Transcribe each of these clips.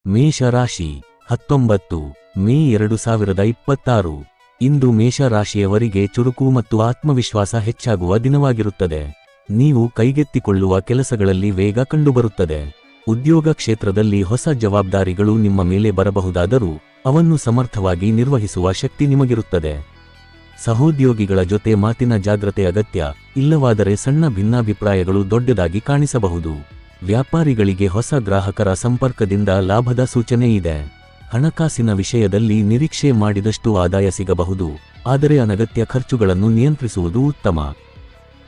ಮೇಷರಾಶಿ 19 ಮೇ 2026. ಇಂದು ಮೇಷರಾಶಿಯವರಿಗೆ ಚುರುಕು ಮತ್ತು ಆತ್ಮವಿಶ್ವಾಸ ಹೆಚ್ಚಾಗುವ ದಿನವಾಗಿರುತ್ತದೆ. ನೀವು ಕೈಗೆತ್ತಿಕೊಳ್ಳುವ ಕೆಲಸಗಳಲ್ಲಿ ವೇಗ ಕಂಡುಬರುತ್ತದೆ. ಉದ್ಯೋಗ ಕ್ಷೇತ್ರದಲ್ಲಿ ಹೊಸ ಜವಾಬ್ದಾರಿಗಳು ನಿಮ್ಮ ಮೇಲೆ ಬರಬಹುದಾದರೂ ಅವನ್ನು ಸಮರ್ಥವಾಗಿ ನಿರ್ವಹಿಸುವ ಶಕ್ತಿ ನಿಮಗಿರುತ್ತದೆ. ಸಹೋದ್ಯೋಗಿಗಳ ಜೊತೆ ಮಾತಿನ ಜಾಗ್ರತೆ ಅಗತ್ಯ, ಇಲ್ಲವಾದರೆ ಸಣ್ಣ ಭಿನ್ನಾಭಿಪ್ರಾಯಗಳು ದೊಡ್ಡದಾಗಿ ಕಾಣಿಸಬಹುದು. ವ್ಯಾಪಾರಿಗಳಿಗೆ ಹೊಸ ಗ್ರಾಹಕರ ಸಂಪರ್ಕದಿಂದ ಲಾಭದ ಸೂಚನೆ ಇದೆ. ಹಣಕಾಸಿನ ವಿಷಯದಲ್ಲಿ ನಿರೀಕ್ಷೆ ಮಾಡಿದಷ್ಟು ಆದಾಯ ಸಿಗಬಹುದು, ಆದರೆ ಅನಗತ್ಯ ಖರ್ಚುಗಳನ್ನು ನಿಯಂತ್ರಿಸುವುದು ಉತ್ತಮ.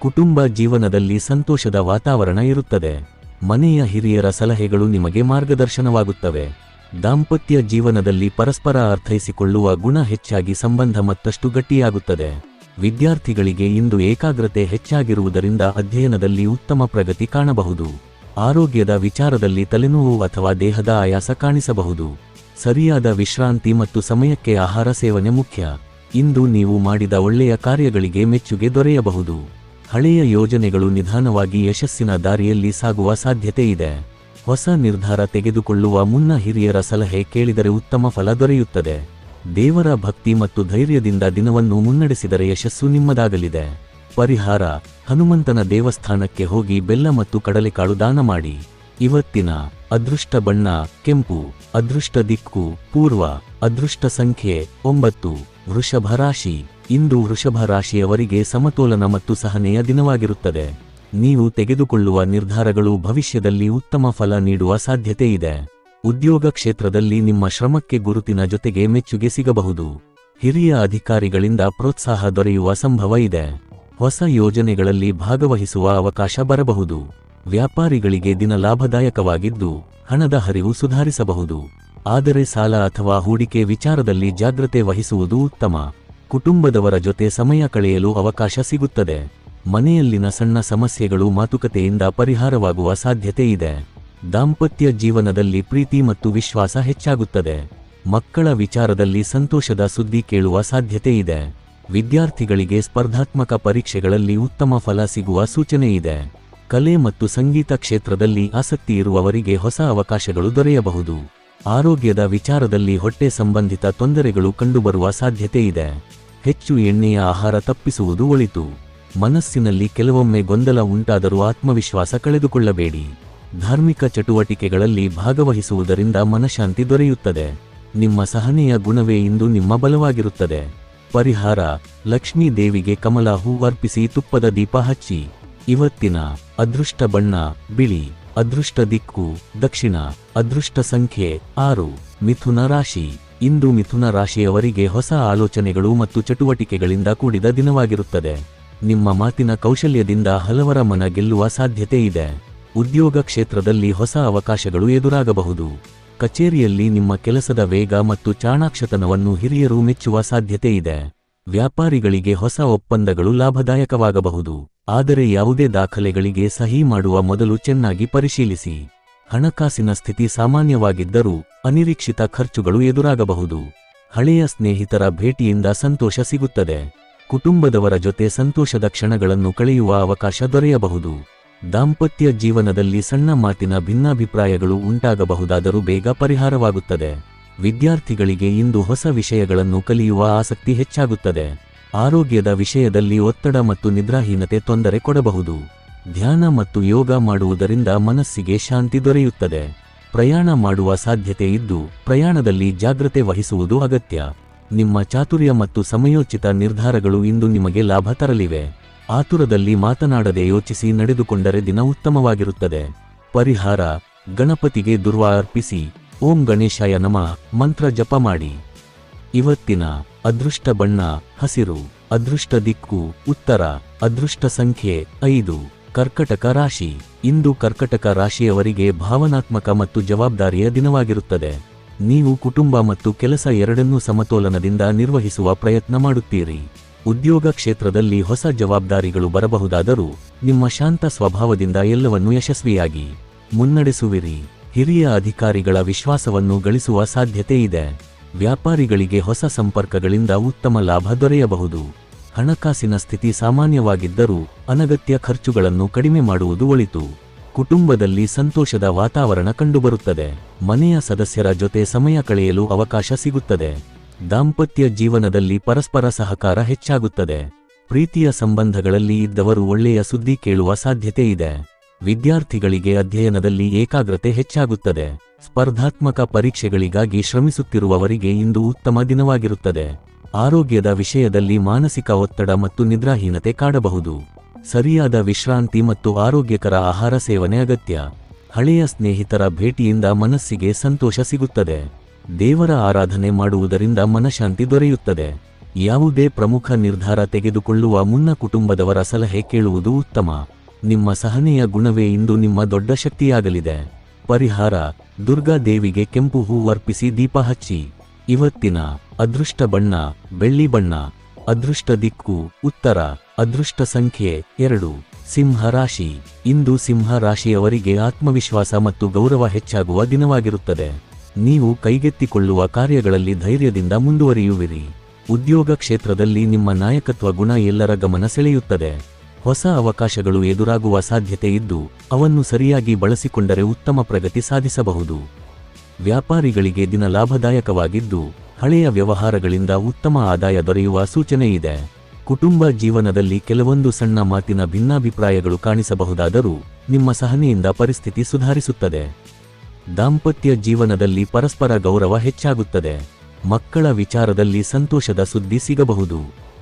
ಕುಟುಂಬ ಜೀವನದಲ್ಲಿ ಸಂತೋಷದ ವಾತಾವರಣ ಇರುತ್ತದೆ. ಮನೆಯ ಹಿರಿಯರ ಸಲಹೆಗಳು ನಿಮಗೆ ಮಾರ್ಗದರ್ಶನವಾಗುತ್ತವೆ. ದಾಂಪತ್ಯ ಜೀವನದಲ್ಲಿ ಪರಸ್ಪರ ಅರ್ಥೈಸಿಕೊಳ್ಳುವ ಗುಣ ಹೆಚ್ಚಾಗಿ ಸಂಬಂಧ ಮತ್ತಷ್ಟು ಗಟ್ಟಿಯಾಗುತ್ತದೆ. ವಿದ್ಯಾರ್ಥಿಗಳಿಗೆ ಇಂದು ಏಕಾಗ್ರತೆ ಹೆಚ್ಚಾಗಿರುವುದರಿಂದ ಅಧ್ಯಯನದಲ್ಲಿ ಉತ್ತಮ ಪ್ರಗತಿ ಕಾಣಬಹುದು. ಆರೋಗ್ಯದ ವಿಚಾರದಲ್ಲಿ ತಲೆನೋವು ಅಥವಾ ದೇಹದ ಆಯಾಸ ಕಾಣಿಸಬಹುದು. ಸರಿಯಾದ ವಿಶ್ರಾಂತಿ ಮತ್ತು ಸಮಯಕ್ಕೆ ಆಹಾರ ಸೇವನೆ ಮುಖ್ಯ. ಇಂದು ನೀವು ಮಾಡಿದ ಒಳ್ಳೆಯ ಕಾರ್ಯಗಳಿಗೆ ಮೆಚ್ಚುಗೆ ದೊರೆಯಬಹುದು. ಹಳೆಯ ಯೋಜನೆಗಳು ನಿಧಾನವಾಗಿ ಯಶಸ್ಸಿನ ದಾರಿಯಲ್ಲಿ ಸಾಗುವ ಸಾಧ್ಯತೆ ಇದೆ. ಹೊಸ ನಿರ್ಧಾರ ತೆಗೆದುಕೊಳ್ಳುವ ಮುನ್ನ ಹಿರಿಯರ ಸಲಹೆ ಕೇಳಿದರೆ ಉತ್ತಮ ಫಲ ದೊರೆಯುತ್ತದೆ. ದೇವರ ಭಕ್ತಿ ಮತ್ತು ಧೈರ್ಯದಿಂದ ದಿನವನ್ನು ಮುನ್ನಡೆಸಿದರೆ ಯಶಸ್ಸು ನಿಮ್ಮದಾಗಲಿದೆ. ಪರಿಹಾರ: ಹನುಮಂತನ ದೇವಸ್ಥಾನಕ್ಕೆ ಹೋಗಿ ಬೆಲ್ಲ ಮತ್ತು ಕಡಲೆಕಾಳು ದಾನ ಮಾಡಿ. ಇವತ್ತಿನ ಅದೃಷ್ಟ ಬಣ್ಣ ಕೆಂಪು. ಅದೃಷ್ಟ ದಿಕ್ಕು ಪೂರ್ವ. ಅದೃಷ್ಟ ಸಂಖ್ಯೆ 9. ವೃಷಭ ರಾಶಿ. ಇಂದು ವೃಷಭ ರಾಶಿಯವರಿಗೆ ಸಮತೋಲನ ಮತ್ತು ಸಹನೆಯ ದಿನವಾಗಿರುತ್ತದೆ. ನೀವು ತೆಗೆದುಕೊಳ್ಳುವ ನಿರ್ಧಾರಗಳು ಭವಿಷ್ಯದಲ್ಲಿ ಉತ್ತಮ ಫಲ ನೀಡುವ ಸಾಧ್ಯತೆ ಇದೆ. ಉದ್ಯೋಗ ಕ್ಷೇತ್ರದಲ್ಲಿ ನಿಮ್ಮ ಶ್ರಮಕ್ಕೆ ಗುರುತಿನ ಜೊತೆಗೆ ಮೆಚ್ಚುಗೆ ಸಿಗಬಹುದು. ಹಿರಿಯ ಅಧಿಕಾರಿಗಳಿಂದ ಪ್ರೋತ್ಸಾಹ ದೊರೆಯುವ ಸಂಭವ ಇದೆ. ಹೊಸ ಯೋಜನೆಗಳಲ್ಲಿ ಭಾಗವಹಿಸುವ ಅವಕಾಶ ಬರಬಹುದು. ವ್ಯಾಪಾರಿಗಳಿಗೆ ದಿನ ಲಾಭದಾಯಕವಾಗಿದ್ದು ಹಣದ ಹರಿವು ಸುಧಾರಿಸಬಹುದು. ಆದರೆ ಸಾಲ ಅಥವಾ ಹೂಡಿಕೆ ವಿಚಾರದಲ್ಲಿ ಜಾಗ್ರತೆ ವಹಿಸುವುದು ಉತ್ತಮ. ಕುಟುಂಬದವರ ಜೊತೆ ಸಮಯ ಕಳೆಯಲು ಅವಕಾಶ ಸಿಗುತ್ತದೆ. ಮನೆಯಲ್ಲಿನ ಸಣ್ಣ ಸಮಸ್ಯೆಗಳು ಮಾತುಕತೆಯಿಂದ ಪರಿಹಾರವಾಗುವ ಸಾಧ್ಯತೆ ಇದೆ. ದಾಂಪತ್ಯ ಜೀವನದಲ್ಲಿ ಪ್ರೀತಿ ಮತ್ತು ವಿಶ್ವಾಸ ಹೆಚ್ಚಾಗುತ್ತದೆ. ಮಕ್ಕಳ ವಿಚಾರದಲ್ಲಿ ಸಂತೋಷದ ಸುದ್ದಿ ಕೇಳುವ ಸಾಧ್ಯತೆ ಇದೆ. ವಿದ್ಯಾರ್ಥಿಗಳಿಗೆ ಸ್ಪರ್ಧಾತ್ಮಕ ಪರೀಕ್ಷೆಗಳಲ್ಲಿ ಉತ್ತಮ ಫಲ ಸಿಗುವ ಸೂಚನೆ ಇದೆ. ಕಲೆ ಮತ್ತು ಸಂಗೀತ ಕ್ಷೇತ್ರದಲ್ಲಿ ಆಸಕ್ತಿ ಇರುವವರಿಗೆ ಹೊಸ ಅವಕಾಶಗಳು ದೊರೆಯಬಹುದು. ಆರೋಗ್ಯದ ವಿಚಾರದಲ್ಲಿ ಹೊಟ್ಟೆ ಸಂಬಂಧಿತ ತೊಂದರೆಗಳು ಕಂಡುಬರುವ ಸಾಧ್ಯತೆ ಇದೆ. ಹೆಚ್ಚು ಎಣ್ಣೆಯ ಆಹಾರ ತಪ್ಪಿಸುವುದು ಒಳಿತು. ಮನಸ್ಸಿನಲ್ಲಿ ಕೆಲವೊಮ್ಮೆ ಗೊಂದಲ ಉಂಟಾದರೂ ಆತ್ಮವಿಶ್ವಾಸ ಕಳೆದುಕೊಳ್ಳಬೇಡಿ. ಧಾರ್ಮಿಕ ಚಟುವಟಿಕೆಗಳಲ್ಲಿ ಭಾಗವಹಿಸುವುದರಿಂದ ಮನಃಶಾಂತಿ ದೊರೆಯುತ್ತದೆ. ನಿಮ್ಮ ಸಹನೆಯ ಗುಣವೇ ಇಂದು ನಿಮ್ಮ ಬಲವಾಗಿರುತ್ತದೆ. ಪರಿಹಾರ: ಲಕ್ಷ್ಮೀ ದೇವಿಗೆ ಕಮಲ ಹೂ ಅರ್ಪಿಸಿ ತುಪ್ಪದ ದೀಪ ಹಚ್ಚಿ. ಇವತ್ತಿನ ಅದೃಷ್ಟ ಬಣ್ಣ ಬಿಳಿ. ಅದೃಷ್ಟ ದಿಕ್ಕು ದಕ್ಷಿಣ. ಅದೃಷ್ಟ ಸಂಖ್ಯೆ 6. ಮಿಥುನ ರಾಶಿ. ಇಂದು ಮಿಥುನ ರಾಶಿಯವರಿಗೆ ಹೊಸ ಆಲೋಚನೆಗಳು ಮತ್ತು ಚಟುವಟಿಕೆಗಳಿಂದ ಕೂಡಿದ ದಿನವಾಗಿರುತ್ತದೆ. ನಿಮ್ಮ ಮಾತಿನ ಕೌಶಲ್ಯದಿಂದ ಹಲವರ ಮನ ಗೆಲ್ಲುವ ಸಾಧ್ಯತೆ ಇದೆ. ಉದ್ಯೋಗ ಕ್ಷೇತ್ರದಲ್ಲಿ ಹೊಸ ಅವಕಾಶಗಳು ಎದುರಾಗಬಹುದು. ಕಚೇರಿಯಲ್ಲಿ ನಿಮ್ಮ ಕೆಲಸದ ವೇಗ ಮತ್ತು ಚಾಣಾಕ್ಷತನವನ್ನು ಹಿರಿಯರು ಮೆಚ್ಚುವ ಸಾಧ್ಯತೆ ಇದೆ. ವ್ಯಾಪಾರಿಗಳಿಗೆ ಹೊಸ ಒಪ್ಪಂದಗಳು ಲಾಭದಾಯಕವಾಗಬಹುದು, ಆದರೆ ಯಾವುದೇ ದಾಖಲೆಗಳಿಗೆ ಸಹಿ ಮಾಡುವ ಮೊದಲು ಚೆನ್ನಾಗಿ ಪರಿಶೀಲಿಸಿ. ಹಣಕಾಸಿನ ಸ್ಥಿತಿ ಸಾಮಾನ್ಯವಾಗಿದ್ದರೂ ಅನಿರೀಕ್ಷಿತ ಖರ್ಚುಗಳು ಎದುರಾಗಬಹುದು. ಹಳೆಯ ಸ್ನೇಹಿತರ ಭೇಟಿಯಿಂದ ಸಂತೋಷ ಸಿಗುತ್ತದೆ. ಕುಟುಂಬದವರ ಜೊತೆ ಸಂತೋಷದ ಕ್ಷಣಗಳನ್ನು ಕಳೆಯುವ ಅವಕಾಶ ದೊರೆಯಬಹುದು. ದಾಂಪತ್ಯ ಜೀವನದಲ್ಲಿ ಸಣ್ಣ ಮಾತಿನ ಭಿನ್ನಾಭಿಪ್ರಾಯಗಳು ಉಂಟಾಗಬಹುದಾದರೂ ಬೇಗ ಪರಿಹಾರವಾಗುತ್ತದೆ. ವಿದ್ಯಾರ್ಥಿಗಳಿಗೆ ಇಂದು ಹೊಸ ವಿಷಯಗಳನ್ನು ಕಲಿಯುವ ಆಸಕ್ತಿ ಹೆಚ್ಚಾಗುತ್ತದೆ. ಆರೋಗ್ಯದ ವಿಷಯದಲ್ಲಿ ಒತ್ತಡ ಮತ್ತು ನಿದ್ರಾಹೀನತೆ ತೊಂದರೆ ಕೊಡಬಹುದು. ಧ್ಯಾನ ಮತ್ತು ಯೋಗ ಮಾಡುವುದರಿಂದ ಮನಸ್ಸಿಗೆ ಶಾಂತಿ ದೊರೆಯುತ್ತದೆ. ಪ್ರಯಾಣ ಮಾಡುವ ಸಾಧ್ಯತೆ ಇದ್ದು ಪ್ರಯಾಣದಲ್ಲಿ ಜಾಗ್ರತೆ ವಹಿಸುವುದು ಅಗತ್ಯ. ನಿಮ್ಮ ಚಾತುರ್ಯ ಮತ್ತು ಸಮಯೋಚಿತ ನಿರ್ಧಾರಗಳು ಇಂದು ನಿಮಗೆ ಲಾಭ ತರಲಿವೆ. ಆತುರದಲ್ಲಿ ಮಾತನಾಡದೆ ಯೋಚಿಸಿ ನಡೆದುಕೊಂಡರೆ ದಿನ ಉತ್ತಮವಾಗಿರುತ್ತದೆ. ಪರಿಹಾರ: ಗಣಪತಿಗೆ ದುರ್ವಾ ಅರ್ಪಿಸಿ. ಓಂ ಗಣೇಶಾಯ ನಮಃ ಮಂತ್ರ ಜಪ ಮಾಡಿ. ಇವತ್ತಿನ ಅದೃಷ್ಟ ಬಣ್ಣ ಹಸಿರು. ಅದೃಷ್ಟ ದಿಕ್ಕು ಉತ್ತರ. ಅದೃಷ್ಟ ಸಂಖ್ಯೆ 5. ಕರ್ಕಟಕ ರಾಶಿ. ಇಂದು ಕರ್ಕಟಕ ರಾಶಿಯವರಿಗೆ ಭಾವನಾತ್ಮಕ ಮತ್ತು ಜವಾಬ್ದಾರಿಯ ದಿನವಾಗಿರುತ್ತದೆ. ನೀವು ಕುಟುಂಬ ಮತ್ತು ಕೆಲಸ ಎರಡನ್ನೂ ಸಮತೋಲನದಿಂದ ನಿರ್ವಹಿಸುವ ಪ್ರಯತ್ನ ಮಾಡುತ್ತೀರಿ. ಉದ್ಯೋಗ ಕ್ಷೇತ್ರದಲ್ಲಿ ಹೊಸ ಜವಾಬ್ದಾರಿಗಳು ಬರಬಹುದಾದರೂ ನಿಮ್ಮ ಶಾಂತ ಸ್ವಭಾವದಿಂದ ಎಲ್ಲವನ್ನೂ ಯಶಸ್ವಿಯಾಗಿ ಮುನ್ನಡೆಸುವಿರಿ. ಹಿರಿಯ ಅಧಿಕಾರಿಗಳ ವಿಶ್ವಾಸವನ್ನು ಗಳಿಸುವ ಸಾಧ್ಯತೆ ಇದೆ. ವ್ಯಾಪಾರಿಗಳಿಗೆ ಹೊಸ ಸಂಪರ್ಕಗಳಿಂದ ಉತ್ತಮ ಲಾಭ ದೊರೆಯಬಹುದು. ಹಣಕಾಸಿನ ಸ್ಥಿತಿ ಸಾಮಾನ್ಯವಾಗಿದ್ದರೂ ಅನಗತ್ಯ ಖರ್ಚುಗಳನ್ನು ಕಡಿಮೆ ಮಾಡುವುದು ಒಳಿತು. ಕುಟುಂಬದಲ್ಲಿ ಸಂತೋಷದ ವಾತಾವರಣ ಕಂಡುಬರುತ್ತದೆ. ಮನೆಯ ಸದಸ್ಯರ ಜೊತೆ ಸಮಯ ಕಳೆಯಲು ಅವಕಾಶ ಸಿಗುತ್ತದೆ. ದಾಂಪತ್ಯ ಜೀವನದಲ್ಲಿ ಪರಸ್ಪರ ಸಹಕಾರ ಹೆಚ್ಚಾಗುತ್ತದೆ. ಪ್ರೀತಿಯ ಸಂಬಂಧಗಳಲ್ಲಿ ಇದ್ದವರು ಒಳ್ಳೆಯ ಸುದ್ದಿ ಕೇಳುವ ಸಾಧ್ಯತೆ ಇದೆ. ವಿದ್ಯಾರ್ಥಿಗಳಿಗೆ ಅಧ್ಯಯನದಲ್ಲಿ ಏಕಾಗ್ರತೆ ಹೆಚ್ಚಾಗುತ್ತದೆ. ಸ್ಪರ್ಧಾತ್ಮಕ ಪರೀಕ್ಷೆಗಳಿಗಾಗಿ ಶ್ರಮಿಸುತ್ತಿರುವವರಿಗೆ ಇಂದು ಉತ್ತಮ ದಿನವಾಗಿರುತ್ತದೆ. ಆರೋಗ್ಯದ ವಿಷಯದಲ್ಲಿ ಮಾನಸಿಕ ಒತ್ತಡ ಮತ್ತು ನಿದ್ರಾಹೀನತೆ ಕಾಡಬಹುದು. ಸರಿಯಾದ ವಿಶ್ರಾಂತಿ ಮತ್ತು ಆರೋಗ್ಯಕರ ಆಹಾರ ಸೇವನೆ ಅಗತ್ಯ. ಹಳೆಯ ಸ್ನೇಹಿತರ ಭೇಟಿಯಿಂದ ಮನಸ್ಸಿಗೆ ಸಂತೋಷ ಸಿಗುತ್ತದೆ. ದೇವರ ಆರಾಧನೆ ಮಾಡುವುದರಿಂದ ಮನಃಶಾಂತಿ ದೊರೆಯುತ್ತದೆ. ಯಾವುದೇ ಪ್ರಮುಖ ನಿರ್ಧಾರ ತೆಗೆದುಕೊಳ್ಳುವ ಮುನ್ನ ಕುಟುಂಬದವರ ಸಲಹೆ ಕೇಳುವುದು ಉತ್ತಮ. ನಿಮ್ಮ ಸಹನೆಯ ಗುಣವೇ ಇಂದು ನಿಮ್ಮ ದೊಡ್ಡ ಶಕ್ತಿಯಾಗಲಿದೆ. ಪರಿಹಾರ: ದುರ್ಗಾ ದೇವಿಗೆ ಕೆಂಪು ಹೂ ಅರ್ಪಿಸಿ ದೀಪ ಹಚ್ಚಿ. ಇವತ್ತಿನ ಅದೃಷ್ಟ ಬಣ್ಣ ಬೆಳ್ಳಿ ಬಣ್ಣ. ಅದೃಷ್ಟ ದಿಕ್ಕು ಉತ್ತರ. ಅದೃಷ್ಟ ಸಂಖ್ಯೆ 2. ಸಿಂಹ ರಾಶಿ. ಇಂದು ಸಿಂಹ ರಾಶಿಯವರಿಗೆ ಆತ್ಮವಿಶ್ವಾಸ ಮತ್ತು ಗೌರವ ಹೆಚ್ಚಾಗುವ ದಿನವಾಗಿರುತ್ತದೆ. ನೀವು ಕೈಗೆತ್ತಿಕೊಳ್ಳುವ ಕಾರ್ಯಗಳಲ್ಲಿ ಧೈರ್ಯದಿಂದ ಮುಂದುವರಿಯುವಿರಿ. ಉದ್ಯೋಗ ಕ್ಷೇತ್ರದಲ್ಲಿ ನಿಮ್ಮ ನಾಯಕತ್ವ ಗುಣ ಎಲ್ಲರ ಗಮನ ಸೆಳೆಯುತ್ತದೆ. ಹೊಸ ಅವಕಾಶಗಳು ಎದುರಾಗುವ ಸಾಧ್ಯತೆ ಇದ್ದು ಅವನ್ನು ಸರಿಯಾಗಿ ಬಳಸಿಕೊಂಡರೆ ಉತ್ತಮ ಪ್ರಗತಿ ಸಾಧಿಸಬಹುದು. ವ್ಯಾಪಾರಿಗಳಿಗೆ ದಿನ ಲಾಭದಾಯಕವಾಗಿದ್ದು ಹಳೆಯ ವ್ಯವಹಾರಗಳಿಂದ ಉತ್ತಮ ಆದಾಯ ದೊರೆಯುವ ಸೂಚನೆ ಇದೆ. ಕುಟುಂಬ ಜೀವನದಲ್ಲಿ ಕೆಲವೊಂದು ಸಣ್ಣ ಮಾತಿನ ಭಿನ್ನಾಭಿಪ್ರಾಯಗಳು ಕಾಣಿಸಬಹುದಾದರೂ ನಿಮ್ಮ ಸಹನೆಯಿಂದ ಪರಿಸ್ಥಿತಿ ಸುಧಾರಿಸುತ್ತದೆ. ದಾಂಪತ್ಯ ಜೀವನದಲ್ಲಿ ಪರಸ್ಪರ ಗೌರವ ಹೆಚ್ಚಾಗುತ್ತದೆ. ಮಕ್ಕಳ ವಿಚಾರದಲ್ಲಿ ಸಂತೋಷದ ಸುದ್ದಿ ಸಿಗಬಹುದು.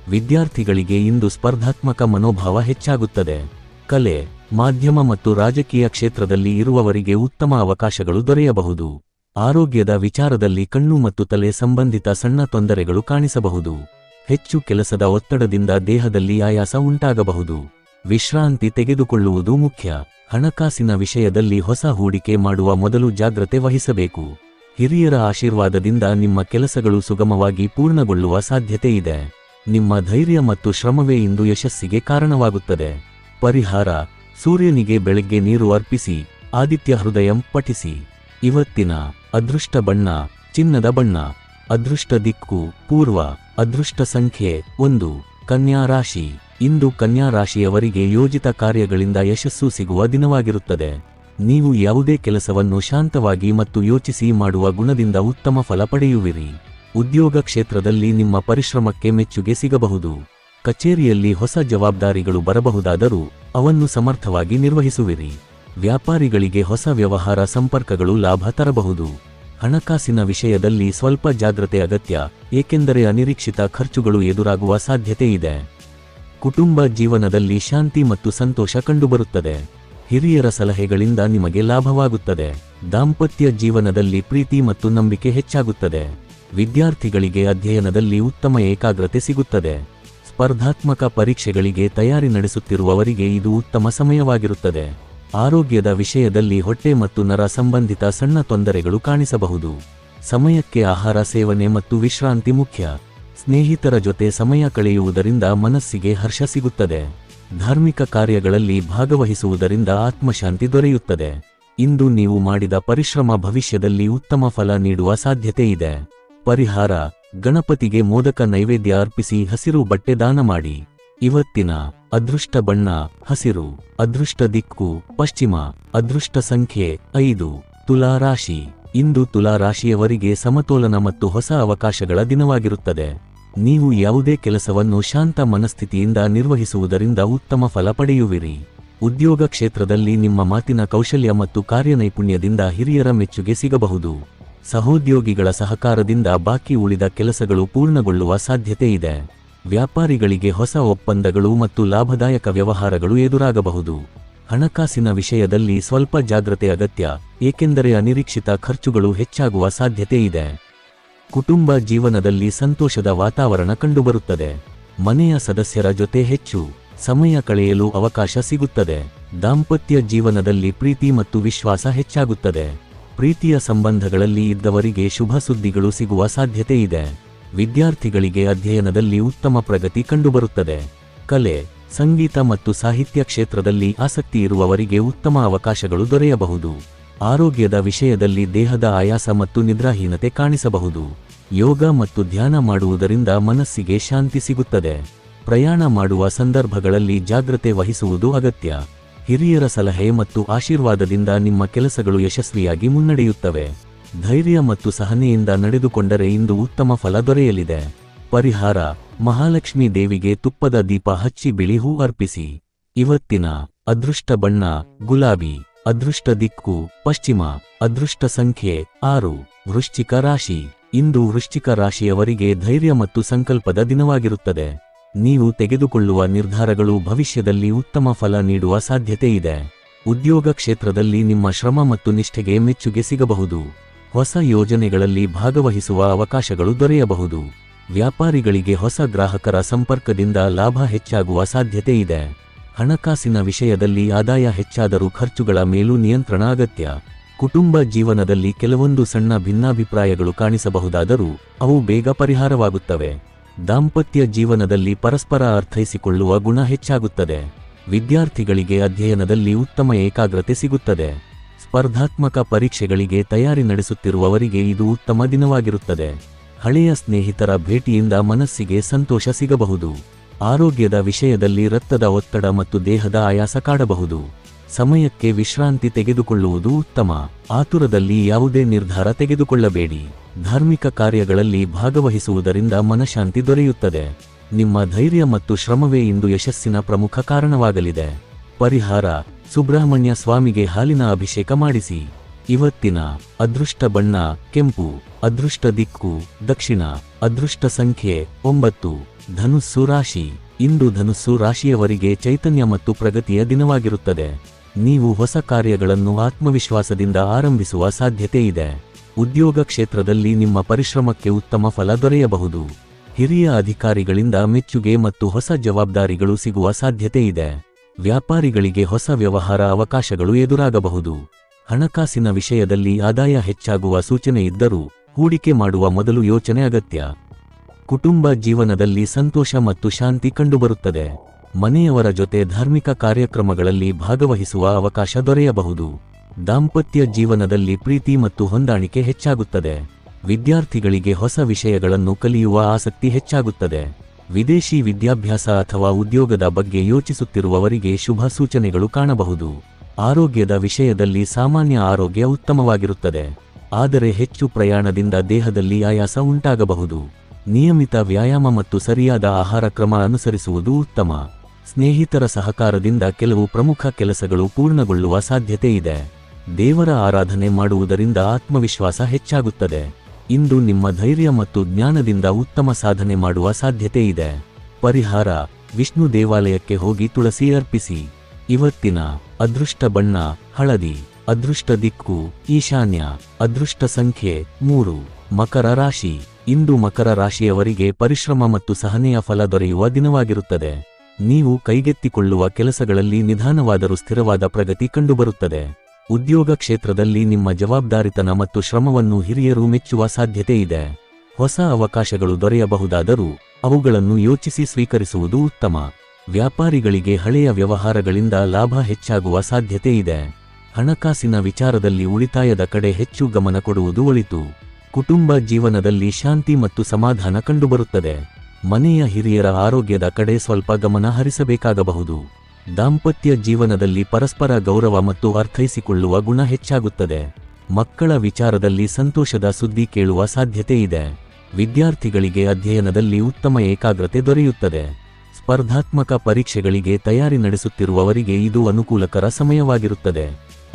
ವಿದ್ಯಾರ್ಥಿಗಳಿಗೆ ಇಂದು ಸ್ಪರ್ಧಾತ್ಮಕ ಮನೋಭಾವ ಹೆಚ್ಚಾಗುತ್ತದೆ. ಕಲೆ, ಮಾಧ್ಯಮ ಮತ್ತು ರಾಜಕೀಯ ಕ್ಷೇತ್ರದಲ್ಲಿ ಇರುವವರಿಗೆ ಉತ್ತಮ ಅವಕಾಶಗಳು ದೊರೆಯಬಹುದು. ಆರೋಗ್ಯದ ವಿಚಾರದಲ್ಲಿ ಕಣ್ಣು ಮತ್ತು ತಲೆ ಸಂಬಂಧಿತ ಸಣ್ಣ ತೊಂದರೆಗಳು ಕಾಣಿಸಬಹುದು. ಹೆಚ್ಚು ಕೆಲಸದ ಒತ್ತಡದಿಂದ ದೇಹದಲ್ಲಿ ಆಯಾಸ ಉಂಟಾಗಬಹುದು. ವಿಶ್ರಾಂತಿ ತೆಗೆದುಕೊಳ್ಳುವುದು ಮುಖ್ಯ. ಹಣಕಾಸಿನ ವಿಷಯದಲ್ಲಿ ಹೊಸ ಹೂಡಿಕೆ ಮಾಡುವ ಮೊದಲು ಜಾಗ್ರತೆ ವಹಿಸಬೇಕು. ಹಿರಿಯರ ಆಶೀರ್ವಾದದಿಂದ ನಿಮ್ಮ ಕೆಲಸಗಳು ಸುಗಮವಾಗಿ ಪೂರ್ಣಗೊಳ್ಳುವ ಸಾಧ್ಯತೆ ಇದೆ. ನಿಮ್ಮ ಧೈರ್ಯ ಮತ್ತು ಶ್ರಮವೇ ಇಂದು ಯಶಸ್ಸಿಗೆ ಕಾರಣವಾಗುತ್ತದೆ. ಪರಿಹಾರ: ಸೂರ್ಯನಿಗೆ ಬೆಳಗ್ಗೆ ನೀರು ಅರ್ಪಿಸಿ ಆದಿತ್ಯ ಹೃದಯಂ ಪಠಿಸಿ. ಇವತ್ತಿನ ಅದೃಷ್ಟ ಬಣ್ಣ ಚಿನ್ನದ ಬಣ್ಣ. ಅದೃಷ್ಟ ದಿಕ್ಕು ಪೂರ್ವ. ಅದೃಷ್ಟ ಸಂಖ್ಯೆ 1. ಕನ್ಯಾ ರಾಶಿ. ಇಂದು ಕನ್ಯಾ ರಾಶಿಯವರಿಗೆ ಯೋಜಿತ ಕಾರ್ಯಗಳಿಂದ ಯಶಸ್ಸು ಸಿಗುವ ದಿನವಾಗಿರುತ್ತದೆ. ನೀವು ಯಾವುದೇ ಕೆಲಸವನ್ನು ಶಾಂತವಾಗಿ ಮತ್ತು ಯೋಚಿಸಿ ಮಾಡುವ ಗುಣದಿಂದ ಉತ್ತಮ ಫಲ ಪಡೆಯುವಿರಿ. ಉದ್ಯೋಗ ಕ್ಷೇತ್ರದಲ್ಲಿ ನಿಮ್ಮ ಪರಿಶ್ರಮಕ್ಕೆ ಮೆಚ್ಚುಗೆ ಸಿಗಬಹುದು. ಕಚೇರಿಯಲ್ಲಿ ಹೊಸ ಜವಾಬ್ದಾರಿಗಳು ಬರಬಹುದಾದರೂ ಅವನ್ನು ಸಮರ್ಥವಾಗಿ ನಿರ್ವಹಿಸುವಿರಿ. ವ್ಯಾಪಾರಿಗಳಿಗೆ ಹೊಸ ವ್ಯವಹಾರ ಸಂಪರ್ಕಗಳು ಲಾಭ ತರಬಹುದು. ಹಣಕಾಸಿನ ವಿಷಯದಲ್ಲಿ ಸ್ವಲ್ಪ ಜಾಗ್ರತೆ ಅಗತ್ಯ, ಏಕೆಂದರೆ ಅನಿರೀಕ್ಷಿತ ಖರ್ಚುಗಳು ಎದುರಾಗುವ ಸಾಧ್ಯತೆ ಇದೆ. ಕುಟುಂಬ ಜೀವನದಲ್ಲಿ ಶಾಂತಿ ಮತ್ತು ಸಂತೋಷ ಕಂಡುಬರುತ್ತದೆ. ಹಿರಿಯರ ಸಲಹೆಗಳಿಂದ ನಿಮಗೆ ಲಾಭವಾಗುತ್ತದೆ. ದಾಂಪತ್ಯ ಜೀವನದಲ್ಲಿ ಪ್ರೀತಿ ಮತ್ತು ನಂಬಿಕೆ ಹೆಚ್ಚಾಗುತ್ತದೆ. ವಿದ್ಯಾರ್ಥಿಗಳಿಗೆ ಅಧ್ಯಯನದಲ್ಲಿ ಉತ್ತಮ ಏಕಾಗ್ರತೆ ಸಿಗುತ್ತದೆ. ಸ್ಪರ್ಧಾತ್ಮಕ ಪರೀಕ್ಷೆಗಳಿಗೆ ತಯಾರಿ ನಡೆಸುತ್ತಿರುವವರಿಗೆ ಇದು ಉತ್ತಮ ಸಮಯವಾಗಿರುತ್ತದೆ. ಆರೋಗ್ಯದ ವಿಷಯದಲ್ಲಿ ಹೊಟ್ಟೆ ಮತ್ತು ನರ ಸಂಬಂಧಿತ ಸಣ್ಣ ತೊಂದರೆಗಳು ಕಾಣಿಸಬಹುದು. ಸಮಯಕ್ಕೆ ಆಹಾರ ಸೇವನೆ ಮತ್ತು ವಿಶ್ರಾಂತಿ ಮುಖ್ಯ. ಸ್ನೇಹಿತರ ಜೊತೆ ಸಮಯ ಕಳೆಯುವುದರಿಂದ ಮನಸ್ಸಿಗೆ ಹರ್ಷ ಸಿಗುತ್ತದೆ. ಧಾರ್ಮಿಕ ಕಾರ್ಯಗಳಲ್ಲಿ ಭಾಗವಹಿಸುವುದರಿಂದ ಆತ್ಮಶಾಂತಿ ದೊರೆಯುತ್ತದೆ. ಇಂದು ನೀವು ಮಾಡಿದ ಪರಿಶ್ರಮ ಭವಿಷ್ಯದಲ್ಲಿ ಉತ್ತಮ ಫಲ ನೀಡುವ ಸಾಧ್ಯತೆ ಇದೆ. ಪರಿಹಾರ: ಗಣಪತಿಗೆ ಮೋದಕ ನೈವೇದ್ಯ ಅರ್ಪಿಸಿ ಹಸಿರು ಬಟ್ಟೆ ದಾನ ಮಾಡಿ. ಇವತ್ತಿನ ಅದೃಷ್ಟ ಬಣ್ಣ ಹಸಿರು. ಅದೃಷ್ಟ ದಿಕ್ಕು ಪಶ್ಚಿಮ. ಅದೃಷ್ಟ ಸಂಖ್ಯೆ 5. ತುಲಾ ರಾಶಿ. ಇಂದು ತುಲಾ ರಾಶಿಯವರಿಗೆ ಸಮತೋಲನ ಮತ್ತು ಹೊಸ ಅವಕಾಶಗಳ ದಿನವಾಗಿರುತ್ತದೆ. ನೀವು ಯಾವುದೇ ಕೆಲಸವನ್ನು ಶಾಂತ ಮನಸ್ಥಿತಿಯಿಂದ ನಿರ್ವಹಿಸುವುದರಿಂದ ಉತ್ತಮ ಫಲ ಪಡೆಯುವಿರಿ. ಉದ್ಯೋಗ ಕ್ಷೇತ್ರದಲ್ಲಿ ನಿಮ್ಮ ಮಾತಿನ ಕೌಶಲ್ಯ ಮತ್ತು ಕಾರ್ಯನೈಪುಣ್ಯದಿಂದ ಹಿರಿಯರ ಮೆಚ್ಚುಗೆ ಸಿಗಬಹುದು. ಸಹೋದ್ಯೋಗಿಗಳ ಸಹಕಾರದಿಂದ ಬಾಕಿ ಉಳಿದ ಕೆಲಸಗಳು ಪೂರ್ಣಗೊಳ್ಳುವ ಸಾಧ್ಯತೆ ಇದೆ. ವ್ಯಾಪಾರಿಗಳಿಗೆ ಹೊಸ ಒಪ್ಪಂದಗಳು ಮತ್ತು ಲಾಭದಾಯಕ ವ್ಯವಹಾರಗಳು ಎದುರಾಗಬಹುದು. ಹಣಕಾಸಿನ ವಿಷಯದಲ್ಲಿ ಸ್ವಲ್ಪ ಜಾಗ್ರತೆ ಅಗತ್ಯ, ಏಕೆಂದರೆ ಅನಿರೀಕ್ಷಿತ ಖರ್ಚುಗಳು ಹೆಚ್ಚಾಗುವ ಸಾಧ್ಯತೆ ಇದೆ. ಕುಟುಂಬ ಜೀವನದಲ್ಲಿ ಸಂತೋಷದ ವಾತಾವರಣ ಕಂಡುಬರುತ್ತದೆ. ಮನೆಯ ಸದಸ್ಯರ ಜೊತೆ ಹೆಚ್ಚು ಸಮಯ ಕಳೆಯಲು ಅವಕಾಶ ಸಿಗುತ್ತದೆ. ದಾಂಪತ್ಯ ಜೀವನದಲ್ಲಿ ಪ್ರೀತಿ ಮತ್ತು ವಿಶ್ವಾಸ ಹೆಚ್ಚಾಗುತ್ತದೆ. ಪ್ರೀತಿಯ ಸಂಬಂಧಗಳಲ್ಲಿ ಇದ್ದವರಿಗೆ ಶುಭ ಸುದ್ದಿಗಳು ಸಿಗುವ ಸಾಧ್ಯತೆ ಇದೆ. ವಿದ್ಯಾರ್ಥಿಗಳಿಗೆ ಅಧ್ಯಯನದಲ್ಲಿ ಉತ್ತಮ ಪ್ರಗತಿ ಕಂಡುಬರುತ್ತದೆ. ಕಲೆ, ಸಂಗೀತ ಮತ್ತು ಸಾಹಿತ್ಯ ಕ್ಷೇತ್ರದಲ್ಲಿ ಆಸಕ್ತಿ ಇರುವವರಿಗೆ ಉತ್ತಮ ಅವಕಾಶಗಳು ದೊರೆಯಬಹುದು. ಆರೋಗ್ಯದ ವಿಷಯದಲ್ಲಿ ದೇಹದ ಆಯಾಸ ಮತ್ತು ನಿದ್ರಾಹೀನತೆ ಕಾಣಿಸಬಹುದು. ಯೋಗ ಮತ್ತು ಧ್ಯಾನ ಮಾಡುವುದರಿಂದ ಮನಸ್ಸಿಗೆ ಶಾಂತಿ ಸಿಗುತ್ತದೆ. ಪ್ರಯಾಣ ಮಾಡುವ ಸಂದರ್ಭಗಳಲ್ಲಿ ಜಾಗ್ರತೆ ವಹಿಸುವುದು ಅಗತ್ಯ. ಹಿರಿಯರ ಸಲಹೆ ಮತ್ತು ಆಶೀರ್ವಾದದಿಂದ ನಿಮ್ಮ ಕೆಲಸಗಳು ಯಶಸ್ವಿಯಾಗಿ ಮುನ್ನಡೆಯುತ್ತವೆ. ಧೈರ್ಯ ಮತ್ತು ಸಹನೆಯಿಂದ ನಡೆದುಕೊಂಡರೆ ಇಂದು ಉತ್ತಮ ಫಲ ದೊರೆಯಲಿದೆ. ಪರಿಹಾರ: ಮಹಾಲಕ್ಷ್ಮೀ ದೇವಿಗೆ ತುಪ್ಪದ ದೀಪ ಹಚ್ಚಿ ಬಿಳಿ ಹೂ ಅರ್ಪಿಸಿ. ಇವತ್ತಿನ ಅದೃಷ್ಟ ಬಣ್ಣ ಗುಲಾಬಿ. ಅದೃಷ್ಟ ದಿಕ್ಕು ಪಶ್ಚಿಮ. ಅದೃಷ್ಟ ಸಂಖ್ಯೆ 6. ವೃಶ್ಚಿಕ ರಾಶಿ. ಇಂದು ವೃಶ್ಚಿಕ ರಾಶಿಯವರಿಗೆ ಧೈರ್ಯ ಮತ್ತು ಸಂಕಲ್ಪದ ದಿನವಾಗಿರುತ್ತದೆ. ನೀವು ತೆಗೆದುಕೊಳ್ಳುವ ನಿರ್ಧಾರಗಳು ಭವಿಷ್ಯದಲ್ಲಿ ಉತ್ತಮ ಫಲ ನೀಡುವ ಸಾಧ್ಯತೆ ಇದೆ. ಉದ್ಯೋಗ ಕ್ಷೇತ್ರದಲ್ಲಿ ನಿಮ್ಮ ಶ್ರಮ ಮತ್ತು ನಿಷ್ಠೆಗೆ ಮೆಚ್ಚುಗೆ ಸಿಗಬಹುದು. ಹೊಸ ಯೋಜನೆಗಳಲ್ಲಿ ಭಾಗವಹಿಸುವ ಅವಕಾಶಗಳು ದೊರೆಯಬಹುದು. ವ್ಯಾಪಾರಿಗಳಿಗೆ ಹೊಸ ಗ್ರಾಹಕರ ಸಂಪರ್ಕದಿಂದ ಲಾಭ ಹೆಚ್ಚಾಗುವ ಸಾಧ್ಯತೆ ಇದೆ. ಹಣಕಾಸಿನ ವಿಷಯದಲ್ಲಿ ಆದಾಯ ಹೆಚ್ಚಾದರೂ ಖರ್ಚುಗಳ ಮೇಲೂ ನಿಯಂತ್ರಣ ಅಗತ್ಯ. ಕುಟುಂಬ ಜೀವನದಲ್ಲಿ ಕೆಲವೊಂದು ಸಣ್ಣ ಭಿನ್ನಾಭಿಪ್ರಾಯಗಳು ಕಾಣಿಸಬಹುದಾದರೂ ಅವು ಬೇಗ ಪರಿಹಾರವಾಗುತ್ತವೆ. ದಾಂಪತ್ಯ ಜೀವನದಲ್ಲಿ ಪರಸ್ಪರ ಅರ್ಥೈಸಿಕೊಳ್ಳುವ ಗುಣ ಹೆಚ್ಚಾಗುತ್ತದೆ. ವಿದ್ಯಾರ್ಥಿಗಳಿಗೆ ಅಧ್ಯಯನದಲ್ಲಿ ಉತ್ತಮ ಏಕಾಗ್ರತೆ ಸಿಗುತ್ತದೆ. ಸ್ಪರ್ಧಾತ್ಮಕ ಪರೀಕ್ಷೆಗಳಿಗೆ ತಯಾರಿ ನಡೆಸುತ್ತಿರುವವರಿಗೆ ಇದು ಉತ್ತಮ ದಿನವಾಗಿರುತ್ತದೆ. ಹಳೆಯ ಸ್ನೇಹಿತರ ಭೇಟಿಯಿಂದ ಮನಸ್ಸಿಗೆ ಸಂತೋಷ ಸಿಗಬಹುದು. ಆರೋಗ್ಯದ ವಿಷಯದಲ್ಲಿ ರಕ್ತದ ಒತ್ತಡ ಮತ್ತು ದೇಹದ ಆಯಾಸ ಕಾಡಬಹುದು. ಸಮಯಕ್ಕೆ ವಿಶ್ರಾಂತಿ ತೆಗೆದುಕೊಳ್ಳುವುದು ಉತ್ತಮ. ಆತುರದಲ್ಲಿ ಯಾವುದೇ ನಿರ್ಧಾರ ತೆಗೆದುಕೊಳ್ಳಬೇಡಿ. ಧಾರ್ಮಿಕ ಕಾರ್ಯಗಳಲ್ಲಿ ಭಾಗವಹಿಸುವುದರಿಂದ ಮನಃಶಾಂತಿ ದೊರೆಯುತ್ತದೆ. ನಿಮ್ಮ ಧೈರ್ಯ ಮತ್ತು ಶ್ರಮವೇ ಇಂದು ಯಶಸ್ಸಿನ ಪ್ರಮುಖ ಕಾರಣವಾಗಲಿದೆ. ಪರಿಹಾರ: ಸುಬ್ರಹ್ಮಣ್ಯ ಸ್ವಾಮಿಗೆ ಹಾಲಿನ ಅಭಿಷೇಕ ಮಾಡಿಸಿ. ಇವತ್ತಿನ ಅದೃಷ್ಟ ಬಣ್ಣ ಕೆಂಪು. ಅದೃಷ್ಟ ದಿಕ್ಕು ದಕ್ಷಿಣ. ಅದೃಷ್ಟ ಸಂಖ್ಯೆ 9. ಧನುಸ್ಸು ರಾಶಿ. ಇಂದು ಧನುಸ್ಸು ರಾಶಿಯವರಿಗೆ ಚೈತನ್ಯ ಮತ್ತು ಪ್ರಗತಿಯ ದಿನವಾಗಿರುತ್ತದೆ. ನೀವು ಹೊಸ ಕಾರ್ಯಗಳನ್ನು ಆತ್ಮವಿಶ್ವಾಸದಿಂದ ಆರಂಭಿಸುವ ಸಾಧ್ಯತೆ ಇದೆ. ಉದ್ಯೋಗ ಕ್ಷೇತ್ರದಲ್ಲಿ ನಿಮ್ಮ ಪರಿಶ್ರಮಕ್ಕೆ ಉತ್ತಮ ಫಲ ದೊರೆಯಬಹುದು. ಹಿರಿಯ ಅಧಿಕಾರಿಗಳಿಂದ ಮೆಚ್ಚುಗೆ ಮತ್ತು ಹೊಸ ಜವಾಬ್ದಾರಿಗಳು ಸಿಗುವ ಸಾಧ್ಯತೆ ಇದೆ. ವ್ಯಾಪಾರಿಗಳಿಗೆ ಹೊಸ ವ್ಯವಹಾರ ಅವಕಾಶಗಳು ಎದುರಾಗಬಹುದು. ಹಣಕಾಸಿನ ವಿಷಯದಲ್ಲಿ ಆದಾಯ ಹೆಚ್ಚಾಗುವ ಸೂಚನೆ ಇದ್ದರೂ ಹೂಡಿಕೆ ಮಾಡುವ ಮೊದಲು ಯೋಚನೆ ಅಗತ್ಯ. ಕುಟುಂಬ ಜೀವನದಲ್ಲಿ ಸಂತೋಷ ಮತ್ತು ಶಾಂತಿ ಕಂಡುಬರುತ್ತದೆ. ಮನೆಯವರ ಜೊತೆ ಧಾರ್ಮಿಕ ಕಾರ್ಯಕ್ರಮಗಳಲ್ಲಿ ಭಾಗವಹಿಸುವ ಅವಕಾಶ ದೊರೆಯಬಹುದು. ದಾಂಪತ್ಯ ಜೀವನದಲ್ಲಿ ಪ್ರೀತಿ ಮತ್ತು ಹೊಂದಾಣಿಕೆ ಹೆಚ್ಚಾಗುತ್ತದೆ. ವಿದ್ಯಾರ್ಥಿಗಳಿಗೆ ಹೊಸ ವಿಷಯಗಳನ್ನು ಕಲಿಯುವ ಆಸಕ್ತಿ ಹೆಚ್ಚಾಗುತ್ತದೆ. ವಿದೇಶಿ ವಿದ್ಯಾಭ್ಯಾಸ ಅಥವಾ ಉದ್ಯೋಗದ ಬಗ್ಗೆ ಯೋಚಿಸುತ್ತಿರುವವರಿಗೆ ಶುಭ ಸೂಚನೆಗಳು ಕಾಣಬಹುದು. ಆರೋಗ್ಯದ ವಿಷಯದಲ್ಲಿ ಸಾಮಾನ್ಯ ಆರೋಗ್ಯ ಉತ್ತಮವಾಗಿರುತ್ತದೆ. ಆದರೆ ಹೆಚ್ಚು ಪ್ರಯಾಣದಿಂದ ದೇಹದಲ್ಲಿ ಆಯಾಸ ಉಂಟಾಗಬಹುದು. ನಿಯಮಿತ ವ್ಯಾಯಾಮ ಮತ್ತು ಸರಿಯಾದ ಆಹಾರ ಕ್ರಮ ಅನುಸರಿಸುವುದು ಉತ್ತಮ. ಸ್ನೇಹಿತರ ಸಹಕಾರದಿಂದ ಕೆಲವು ಪ್ರಮುಖ ಕೆಲಸಗಳು ಪೂರ್ಣಗೊಳ್ಳುವ ಸಾಧ್ಯತೆ ಇದೆ. ದೇವರ ಆರಾಧನೆ ಮಾಡುವುದರಿಂದ ಆತ್ಮವಿಶ್ವಾಸ ಹೆಚ್ಚಾಗುತ್ತದೆ. ಇಂದು ನಿಮ್ಮ ಧೈರ್ಯ ಮತ್ತು ಜ್ಞಾನದಿಂದ ಉತ್ತಮ ಸಾಧನೆ ಮಾಡುವ ಸಾಧ್ಯತೆ ಇದೆ. ಪರಿಹಾರ: ವಿಷ್ಣು ದೇವಾಲಯಕ್ಕೆ ಹೋಗಿ ತುಳಸಿ ಅರ್ಪಿಸಿ. ಇವತ್ತಿನ ಅದೃಷ್ಟ ಬಣ್ಣ ಹಳದಿ. ಅದೃಷ್ಟ ದಿಕ್ಕು ಈಶಾನ್ಯ. ಅದೃಷ್ಟ ಸಂಖ್ಯೆ 3. ಮಕರ ರಾಶಿ. ಇಂದು ಮಕರ ರಾಶಿಯವರಿಗೆ ಪರಿಶ್ರಮ ಮತ್ತು ಸಹನೆಯ ಫಲ ದೊರೆಯುವ ದಿನವಾಗಿರುತ್ತದೆ. ನೀವು ಕೈಗೆತ್ತಿಕೊಳ್ಳುವ ಕೆಲಸಗಳಲ್ಲಿ ನಿಧಾನವಾದರೂ ಸ್ಥಿರವಾದ ಪ್ರಗತಿ ಕಂಡುಬರುತ್ತದೆ. ಉದ್ಯೋಗ ಕ್ಷೇತ್ರದಲ್ಲಿ ನಿಮ್ಮ ಜವಾಬ್ದಾರಿತನ ಮತ್ತು ಶ್ರಮವನ್ನು ಹಿರಿಯರು ಮೆಚ್ಚುವ ಸಾಧ್ಯತೆ ಇದೆ. ಹೊಸ ಅವಕಾಶಗಳು ದೊರೆಯಬಹುದಾದರೂ ಅವುಗಳನ್ನು ಯೋಚಿಸಿ ಸ್ವೀಕರಿಸುವುದು ಉತ್ತಮ. ವ್ಯಾಪಾರಿಗಳಿಗೆ ಹಳೆಯ ವ್ಯವಹಾರಗಳಿಂದ ಲಾಭ ಹೆಚ್ಚಾಗುವ ಸಾಧ್ಯತೆ ಇದೆ. ಹಣಕಾಸಿನ ವಿಚಾರದಲ್ಲಿ ಉಳಿತಾಯದ ಕಡೆ ಹೆಚ್ಚು ಗಮನ ಕೊಡುವುದು ಒಳಿತು. ಕುಟುಂಬ ಜೀವನದಲ್ಲಿ ಶಾಂತಿ ಮತ್ತು ಸಮಾಧಾನ ಕಂಡುಬರುತ್ತದೆ. ಮನೆಯ ಹಿರಿಯರ ಆರೋಗ್ಯದ ಕಡೆ ಸ್ವಲ್ಪ ಗಮನ ಹರಿಸಬೇಕಾಗಬಹುದು. ದಾಂಪತ್ಯ ಜೀವನದಲ್ಲಿ ಪರಸ್ಪರ ಗೌರವ ಮತ್ತು ಅರ್ಥೈಸಿಕೊಳ್ಳುವ ಗುಣ ಹೆಚ್ಚಾಗುತ್ತದೆ. ಮಕ್ಕಳ ವಿಚಾರದಲ್ಲಿ ಸಂತೋಷದ ಸುದ್ದಿ ಕೇಳುವ ಸಾಧ್ಯತೆ ಇದೆ. ವಿದ್ಯಾರ್ಥಿಗಳಿಗೆ ಅಧ್ಯಯನದಲ್ಲಿ ಉತ್ತಮ ಏಕಾಗ್ರತೆ ದೊರೆಯುತ್ತದೆ. ಸ್ಪರ್ಧಾತ್ಮಕ ಪರೀಕ್ಷೆಗಳಿಗೆ ತಯಾರಿ ನಡೆಸುತ್ತಿರುವವರಿಗೆ ಇದು ಅನುಕೂಲಕರ ಸಮಯವಾಗಿರುತ್ತದೆ.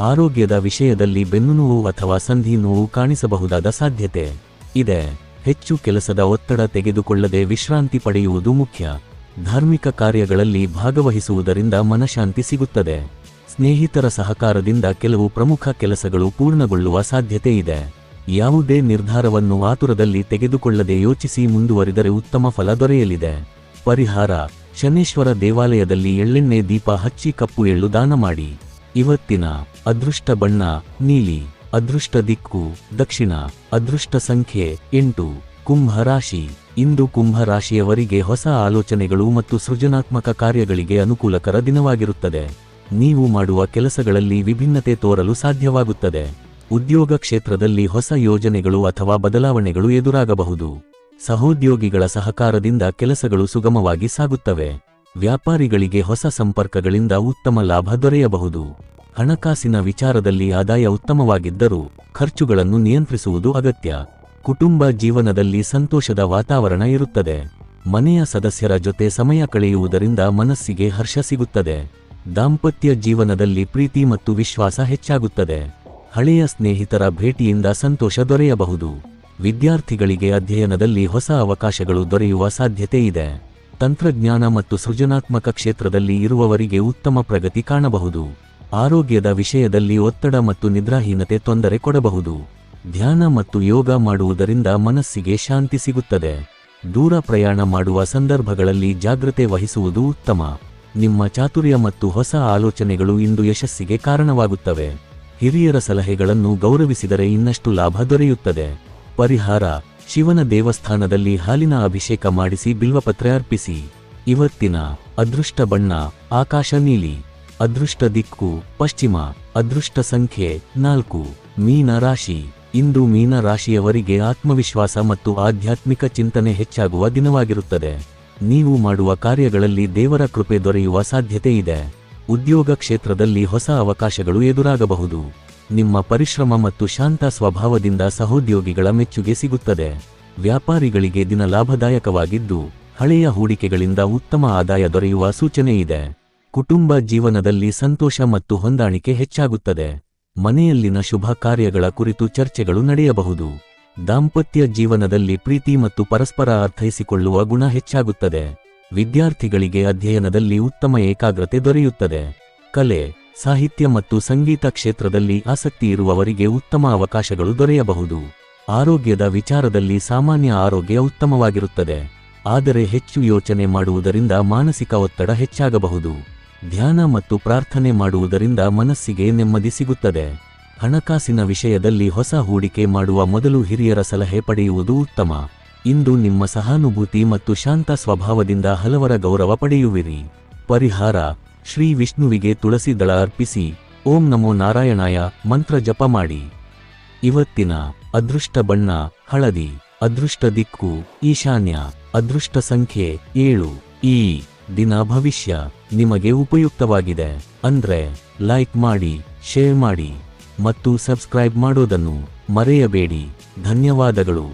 ಆರೋಗ್ಯದ ವಿಷಯದಲ್ಲಿ ಬೆನ್ನುನೋವು ಅಥವಾ ಸಂಧಿ ನೋವು ಕಾಣಿಸಬಹುದಾದ ಸಾಧ್ಯತೆ ಇದೆ. ಹೆಚ್ಚು ಕೆಲಸದ ಒತ್ತಡ ತೆಗೆದುಕೊಳ್ಳದೆ ವಿಶ್ರಾಂತಿ ಪಡೆಯುವುದು ಮುಖ್ಯ. ಧಾರ್ಮಿಕ ಕಾರ್ಯಗಳಲ್ಲಿ ಭಾಗವಹಿಸುವುದರಿಂದ ಮನಃಶಾಂತಿ ಸಿಗುತ್ತದೆ. ಸ್ನೇಹಿತರ ಸಹಕಾರದಿಂದ ಕೆಲವು ಪ್ರಮುಖ ಕೆಲಸಗಳು ಪೂರ್ಣಗೊಳ್ಳುವ ಸಾಧ್ಯತೆ ಇದೆ. ಯಾವುದೇ ನಿರ್ಧಾರವನ್ನು ಆತುರದಲ್ಲಿ ತೆಗೆದುಕೊಳ್ಳದೆ ಯೋಚಿಸಿ ಮುಂದುವರಿದರೆ ಉತ್ತಮ ಫಲ ದೊರೆಯಲಿದೆ. ಪರಿಹಾರ: ಶನೇಶ್ವರ ದೇವಾಲಯದಲ್ಲಿ ಎಳ್ಳೆಣ್ಣೆ ದೀಪ ಹಚ್ಚಿ ಕಪ್ಪು ಎಳ್ಳು ದಾನ ಮಾಡಿ. ಇವತ್ತಿನ ಅದೃಷ್ಟ ಬಣ್ಣ ನೀಲಿ. ಅದೃಷ್ಟ ದಿಕ್ಕು ದಕ್ಷಿಣ. ಅದೃಷ್ಟ ಸಂಖ್ಯೆ 8. ಕುಂಭ ರಾಶಿ. ಇಂದು ಕುಂಭ ರಾಶಿಯವರಿಗೆ ಹೊಸ ಆಲೋಚನೆಗಳು ಮತ್ತು ಸೃಜನಾತ್ಮಕ ಕಾರ್ಯಗಳಿಗೆ ಅನುಕೂಲಕರ ದಿನವಾಗಿರುತ್ತದೆ. ನೀವು ಮಾಡುವ ಕೆಲಸಗಳಲ್ಲಿ ವಿಭಿನ್ನತೆ ತೋರಲು ಸಾಧ್ಯವಾಗುತ್ತದೆ. ಉದ್ಯೋಗ ಕ್ಷೇತ್ರದಲ್ಲಿ ಹೊಸ ಯೋಜನೆಗಳು ಅಥವಾ ಬದಲಾವಣೆಗಳು ಎದುರಾಗಬಹುದು. ಸಹೋದ್ಯೋಗಿಗಳ ಸಹಕಾರದಿಂದ ಕೆಲಸಗಳು ಸುಗಮವಾಗಿ ಸಾಗುತ್ತವೆ. ವ್ಯಾಪಾರಿಗಳಿಗೆ ಹೊಸ ಸಂಪರ್ಕಗಳಿಂದ ಉತ್ತಮ ಲಾಭ ದೊರೆಯಬಹುದು. ಹಣಕಾಸಿನ ವಿಚಾರದಲ್ಲಿ ಆದಾಯ ಉತ್ತಮವಾಗಿದ್ದರೂ ಖರ್ಚುಗಳನ್ನು ನಿಯಂತ್ರಿಸುವುದು ಅಗತ್ಯ. ಕುಟುಂಬ ಜೀವನದಲ್ಲಿ ಸಂತೋಷದ ವಾತಾವರಣ ಇರುತ್ತದೆ. ಮನೆಯ ಸದಸ್ಯರ ಜೊತೆ ಸಮಯ ಕಳೆಯುವುದರಿಂದ ಮನಸ್ಸಿಗೆ ಹರ್ಷ ಸಿಗುತ್ತದೆ. ದಾಂಪತ್ಯ ಜೀವನದಲ್ಲಿ ಪ್ರೀತಿ ಮತ್ತು ವಿಶ್ವಾಸ ಹೆಚ್ಚಾಗುತ್ತದೆ. ಹಳೆಯ ಸ್ನೇಹಿತರ ಭೇಟಿಯಿಂದ ಸಂತೋಷ ದೊರೆಯಬಹುದು. ವಿದ್ಯಾರ್ಥಿಗಳಿಗೆ ಅಧ್ಯಯನದಲ್ಲಿ ಹೊಸ ಅವಕಾಶಗಳು ದೊರೆಯುವ ಸಾಧ್ಯತೆ ಇದೆ. ತಂತ್ರಜ್ಞಾನ ಮತ್ತು ಸೃಜನಾತ್ಮಕ ಕ್ಷೇತ್ರದಲ್ಲಿ ಇರುವವರಿಗೆ ಉತ್ತಮ ಪ್ರಗತಿ ಕಾಣಬಹುದು. ಆರೋಗ್ಯದ ವಿಷಯದಲ್ಲಿ ಒತ್ತಡ ಮತ್ತು ನಿದ್ರಾಹೀನತೆ ತೊಂದರೆ ಕೊಡಬಹುದು. ಧ್ಯಾನ ಮತ್ತು ಯೋಗ ಮಾಡುವುದರಿಂದ ಮನಸ್ಸಿಗೆ ಶಾಂತಿ ಸಿಗುತ್ತದೆ. ದೂರ ಪ್ರಯಾಣ ಮಾಡುವ ಸಂದರ್ಭಗಳಲ್ಲಿ ಜಾಗ್ರತೆ ವಹಿಸುವುದು ಉತ್ತಮ. ನಿಮ್ಮ ಚಾತುರ್ಯ ಮತ್ತು ಹೊಸ ಆಲೋಚನೆಗಳು ಇಂದು ಯಶಸ್ಸಿಗೆ ಕಾರಣವಾಗುತ್ತವೆ. ಹಿರಿಯರ ಸಲಹೆಗಳನ್ನು ಗೌರವಿಸಿದರೆ ಇನ್ನಷ್ಟು ಲಾಭ ದೊರೆಯುತ್ತದೆ. ಪರಿಹಾರ: ಶಿವನ ದೇವಸ್ಥಾನದಲ್ಲಿ ಹಾಲಿನ ಅಭಿಷೇಕ ಮಾಡಿಸಿ ಬಿಲ್ವಪತ್ರೆ ಅರ್ಪಿಸಿ. ಇವತ್ತಿನ ಅದೃಷ್ಟ ಬಣ್ಣ ಆಕಾಶ ನೀಲಿ. ಅದೃಷ್ಟ ದಿಕ್ಕು ಪಶ್ಚಿಮ. ಅದೃಷ್ಟ ಸಂಖ್ಯೆ 4. ಮೀನ ರಾಶಿ. ಇಂದು ಮೀನ ರಾಶಿಯವರಿಗೆ ಆತ್ಮವಿಶ್ವಾಸ ಮತ್ತು ಆಧ್ಯಾತ್ಮಿಕ ಚಿಂತನೆ ಹೆಚ್ಚಾಗುವ ದಿನವಾಗಿರುತ್ತದೆ. ನೀವು ಮಾಡುವ ಕಾರ್ಯಗಳಲ್ಲಿ ದೇವರ ಕೃಪೆ ದೊರೆಯುವ ಸಾಧ್ಯತೆ ಇದೆ. ಉದ್ಯೋಗ ಕ್ಷೇತ್ರದಲ್ಲಿ ಹೊಸ ಅವಕಾಶಗಳು ಎದುರಾಗಬಹುದು. ನಿಮ್ಮ ಪರಿಶ್ರಮ ಮತ್ತು ಶಾಂತ ಸ್ವಭಾವದಿಂದ ಸಹೋದ್ಯೋಗಿಗಳ ಮೆಚ್ಚುಗೆ ಸಿಗುತ್ತದೆ. ವ್ಯಾಪಾರಿಗಳಿಗೆ ದಿನ ಲಾಭದಾಯಕವಾಗಿದ್ದು ಹಳೆಯ ಹೂಡಿಕೆಗಳಿಂದ ಉತ್ತಮ ಆದಾಯ ದೊರೆಯುವ ಸೂಚನೆ ಇದೆ. ಕುಟುಂಬ ಜೀವನದಲ್ಲಿ ಸಂತೋಷ ಮತ್ತು ಹೊಂದಾಣಿಕೆ ಹೆಚ್ಚಾಗುತ್ತದೆ. ಮನೆಯಲ್ಲಿನ ಶುಭ ಕಾರ್ಯಗಳ ಕುರಿತು ಚರ್ಚೆಗಳು ನಡೆಯಬಹುದು. ದಾಂಪತ್ಯ ಜೀವನದಲ್ಲಿ ಪ್ರೀತಿ ಮತ್ತು ಪರಸ್ಪರ ಅರ್ಥೈಸಿಕೊಳ್ಳುವ ಗುಣ ಹೆಚ್ಚಾಗುತ್ತದೆ. ವಿದ್ಯಾರ್ಥಿಗಳಿಗೆ ಅಧ್ಯಯನದಲ್ಲಿ ಉತ್ತಮ ಏಕಾಗ್ರತೆ ದೊರೆಯುತ್ತದೆ. ಕಲೆ, ಸಾಹಿತ್ಯ ಮತ್ತು ಸಂಗೀತ ಕ್ಷೇತ್ರದಲ್ಲಿ ಆಸಕ್ತಿ ಇರುವವರಿಗೆ ಉತ್ತಮ ಅವಕಾಶಗಳು ದೊರೆಯಬಹುದು. ಆರೋಗ್ಯದ ವಿಚಾರದಲ್ಲಿ ಸಾಮಾನ್ಯ ಆರೋಗ್ಯ ಉತ್ತಮವಾಗಿರುತ್ತದೆ. ಆದರೆ ಹೆಚ್ಚು ಯೋಚನೆ ಮಾಡುವುದರಿಂದ ಮಾನಸಿಕ ಒತ್ತಡ ಹೆಚ್ಚಾಗಬಹುದು. ಧ್ಯಾನ ಮತ್ತು ಪ್ರಾರ್ಥನೆ ಮಾಡುವುದರಿಂದ ಮನಸ್ಸಿಗೆ ನೆಮ್ಮದಿ ಸಿಗುತ್ತದೆ. ಹಣಕಾಸಿನ ವಿಷಯದಲ್ಲಿ ಹೊಸ ಹೂಡಿಕೆ ಮಾಡುವ ಮೊದಲು ಹಿರಿಯರ ಸಲಹೆ ಪಡೆಯುವುದು ಉತ್ತಮ. ಇಂದು ನಿಮ್ಮ ಸಹಾನುಭೂತಿ ಮತ್ತು ಶಾಂತ ಸ್ವಭಾವದಿಂದ ಹಲವರ ಗೌರವ ಪಡೆಯುವಿರಿ. ಪರಿಹಾರ: ಶ್ರೀ ವಿಷ್ಣುವಿಗೆ ತುಳಸಿ ದಳ ಅರ್ಪಿಸಿ. ಓಂ ನಮೋ ನಾರಾಯಣಾಯ ಮಂತ್ರ ಜಪ ಮಾಡಿ. ಇವತ್ತಿನ ಅದೃಷ್ಟ ಬಣ್ಣ ಹಳದಿ. ಅದೃಷ್ಟ ದಿಕ್ಕು ಈಶಾನ್ಯ. ಅದೃಷ್ಟ ಸಂಖ್ಯೆ 7. ಈ ದಿನ ಭವಿಷ್ಯ ನಿಮಗೆ ಉಪಯುಕ್ತವಾಗಿದೆ ಅಂದ್ರೆ ಲೈಕ್ ಮಾಡಿ, ಶೇರ್ ಮಾಡಿ ಮತ್ತು ಸಬ್ಸ್ಕ್ರೈಬ್ ಮಾಡೋದನ್ನು ಮರೆಯಬೇಡಿ. ಧನ್ಯವಾದಗಳು.